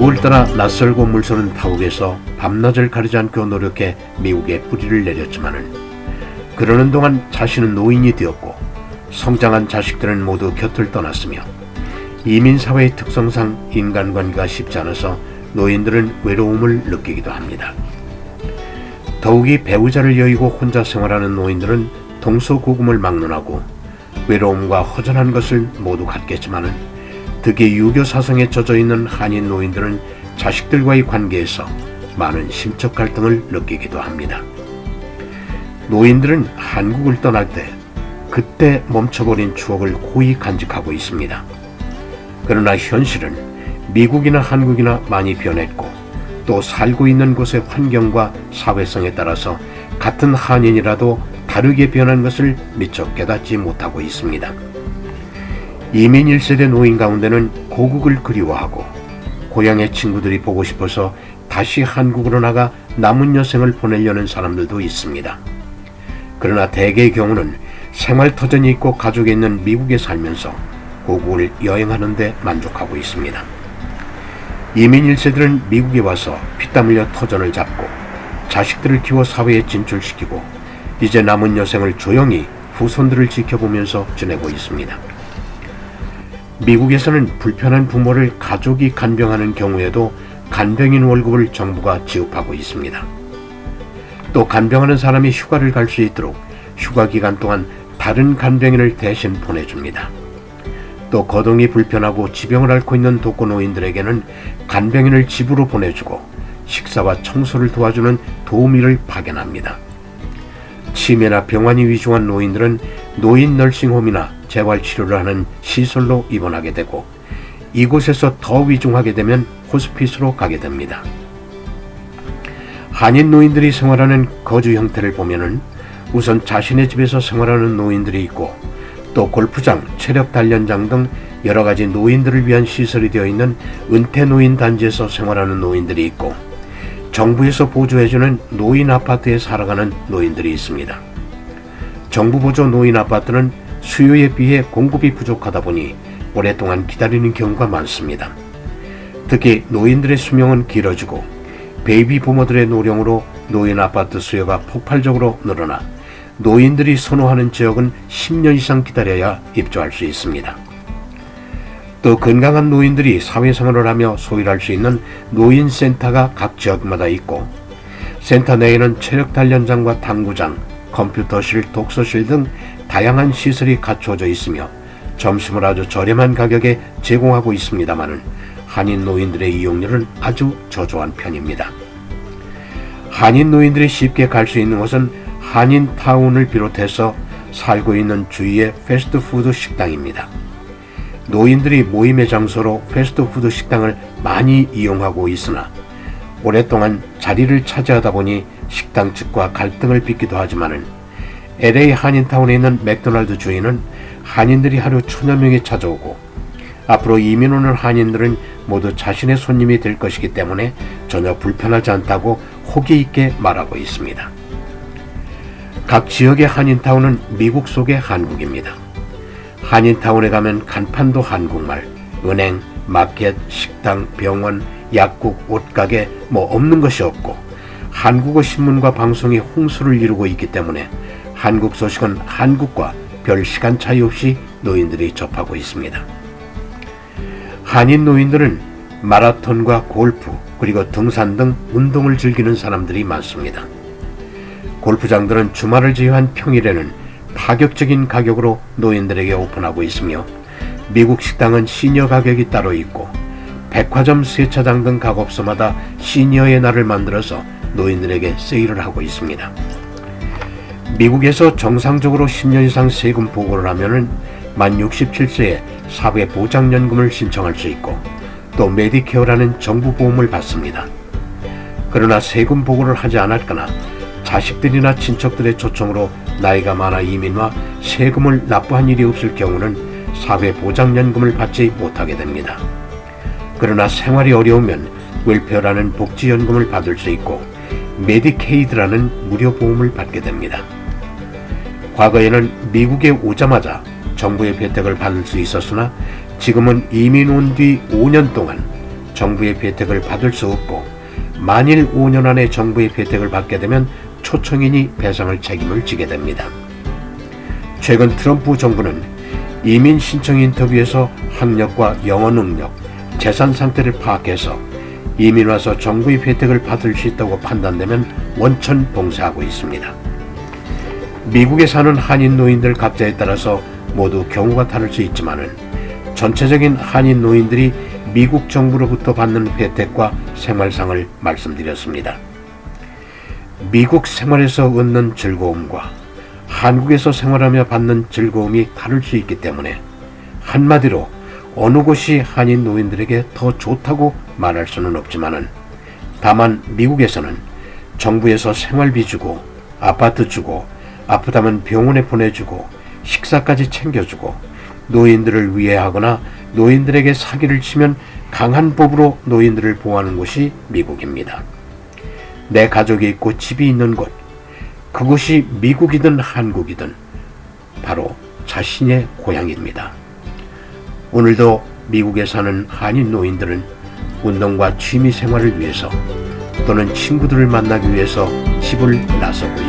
고국을 떠나 낯설고 물서는 타국에서 밤낮을 가리지 않고 노력해 미국에 뿌리를 내렸지만은 그러는 동안 자신은 노인이 되었고 성장한 자식들은 모두 곁을 떠났으며 이민사회의 특성상 인간관계가 쉽지 않아서 노인들은 외로움을 느끼기도 합니다. 더욱이 배우자를 여의고 혼자 생활하는 노인들은 동서고금을 막론하고 외로움과 허전한 것을 모두 갖겠지만은 특히 유교 사상에 젖어있는 한인 노인들은 자식들과의 관계에서 많은 심적 갈등을 느끼기도 합니다. 노인들은 한국을 떠날 때 그때 멈춰버린 추억을 고이 간직하고 있습니다. 그러나 현실은 미국이나 한국이나 많이 변했고 또 살고 있는 곳의 환경과 사회성에 따라서 같은 한인이라도 다르게 변한 것을 미처 깨닫지 못하고 있습니다. 이민 1세대 노인 가운데는 고국을 그리워하고 고향의 친구들이 보고 싶어서 다시 한국으로 나가 남은 여생을 보내려는 사람들도 있습니다. 그러나 대개의 경우는 생활터전이 있고 가족이 있는 미국에 살면서 고국을 여행하는 데 만족하고 있습니다. 이민 1세들은 미국에 와서 피땀 흘려 터전을 잡고 자식들을 키워 사회에 진출시키고 이제 남은 여생을 조용히 후손들을 지켜보면서 지내고 있습니다. 미국에서는 불편한 부모를 가족이 간병하는 경우에도 간병인 월급을 정부가 지급하고 있습니다. 또 간병하는 사람이 휴가를 갈 수 있도록 휴가 기간 동안 다른 간병인을 대신 보내줍니다. 또 거동이 불편하고 지병을 앓고 있는 독거노인들에게는 간병인을 집으로 보내주고 식사와 청소를 도와주는 도우미를 파견합니다. 치매나 병환이 위중한 노인들은 노인 널싱홈이나 재활치료를 하는 시설로 입원하게 되고 이곳에서 더 위중하게 되면 호스피스로 가게 됩니다. 한인 노인들이 생활하는 거주 형태를 보면은 우선 자신의 집에서 생활하는 노인들이 있고 또 골프장, 체력 단련장 등 여러 가지 노인들을 위한 시설이 되어 있는 은퇴 노인 단지에서 생활하는 노인들이 있고 정부에서 보조해주는 노인 아파트에 살아가는 노인들이 있습니다. 정부 보조 노인 아파트는 수요에 비해 공급이 부족하다 보니 오랫동안 기다리는 경우가 많습니다. 특히 노인들의 수명은 길어지고 베이비 부모들의 노령으로 노인 아파트 수요가 폭발적으로 늘어나 노인들이 선호하는 지역은 10년 이상 기다려야 입주할 수 있습니다. 또 건강한 노인들이 사회생활을 하며 소일할 수 있는 노인센터가 각 지역마다 있고 센터 내에는 체력단련장과 탁구장, 컴퓨터실, 독서실 등 다양한 시설이 갖춰져 있으며 점심을 아주 저렴한 가격에 제공하고 있습니다마는 한인 노인들의 이용률은 아주 저조한 편입니다. 한인 노인들이 쉽게 갈 수 있는 곳은 한인타운을 비롯해서 살고 있는 주위의 패스트푸드 식당입니다. 노인들이 모임의 장소로 패스트푸드 식당을 많이 이용하고 있으나 오랫동안 자리를 차지하다 보니 식당 측과 갈등을 빚기도 하지만은 LA 한인타운에 있는 맥도날드 주인은 한인들이 하루 1000여 명이 찾아오고 앞으로 이민 오는 한인들은 모두 자신의 손님이 될 것이기 때문에 전혀 불편하지 않다고 호기 있게 말하고 있습니다. 각 지역의 한인타운은 미국 속의 한국입니다. 한인타운에 가면 간판도 한국말, 은행, 마켓, 식당, 병원, 약국, 옷가게 없는 것이 없고 한국어 신문과 방송이 홍수를 이루고 있기 때문에 한국 소식은 한국과 별 시간 차이 없이 노인들이 접하고 있습니다. 한인 노인들은 마라톤과 골프 그리고 등산 등 운동을 즐기는 사람들이 많습니다. 골프장들은 주말을 제외한 평일에는 파격적인 가격으로 노인들에게 오픈하고 있으며 미국 식당은 시니어 가격이 따로 있고 백화점, 세차장 등 가업소마다 시니어의 날을 만들어서 노인들에게 세일을 하고 있습니다. 미국에서 정상적으로 10년 이상 세금 보고를 하면은 만 67세에 사회보장연금을 신청할 수 있고 또 메디케어라는 정부 보험을 받습니다. 그러나 세금 보고를 하지 않았거나 자식들이나 친척들의 초청으로 나이가 많아 이민와 세금을 납부한 일이 없을 경우는 사회보장연금을 받지 못하게 됩니다. 그러나 생활이 어려우면 웰페어라는 복지연금을 받을 수 있고 메디케이드라는 무료 보험을 받게 됩니다. 과거에는 미국에 오자마자 정부의 혜택을 받을 수 있었으나 지금은 이민 온 뒤 5년 동안 정부의 혜택을 받을 수 없고, 만일 5년 안에 정부의 혜택을 받게 되면 초청인이 배상할 책임을 지게 됩니다. 최근 트럼프 정부는 이민 신청 인터뷰에서 학력과 영어 능력, 재산 상태를 파악해서 이민 와서 정부의 혜택을 받을 수 있다고 판단되면 원천 봉쇄하고 있습니다. 미국에 사는 한인 노인들 각자에 따라서 모두 경우가 다를 수 있지만은 전체적인 한인 노인들이 미국 정부로부터 받는 혜택과 생활상을 말씀드렸습니다. 미국 생활에서 얻는 즐거움과 한국에서 생활하며 받는 즐거움이 다를 수 있기 때문에 한마디로 어느 곳이 한인 노인들에게 더 좋다고 말할 수는 없지만은, 다만 미국에서는 정부에서 생활비 주고 아파트 주고 아프다면 병원에 보내주고 식사까지 챙겨주고 노인들을 위해하거나 노인들에게 사기를 치면 강한 법으로 노인들을 보호하는 곳이 미국입니다. 내 가족이 있고 집이 있는 곳, 그곳이 미국이든 한국이든 바로 자신의 고향입니다. 오늘도 미국에 사는 한인 노인들은 운동과 취미 생활을 위해서 또는 친구들을 만나기 위해서 집을 나서고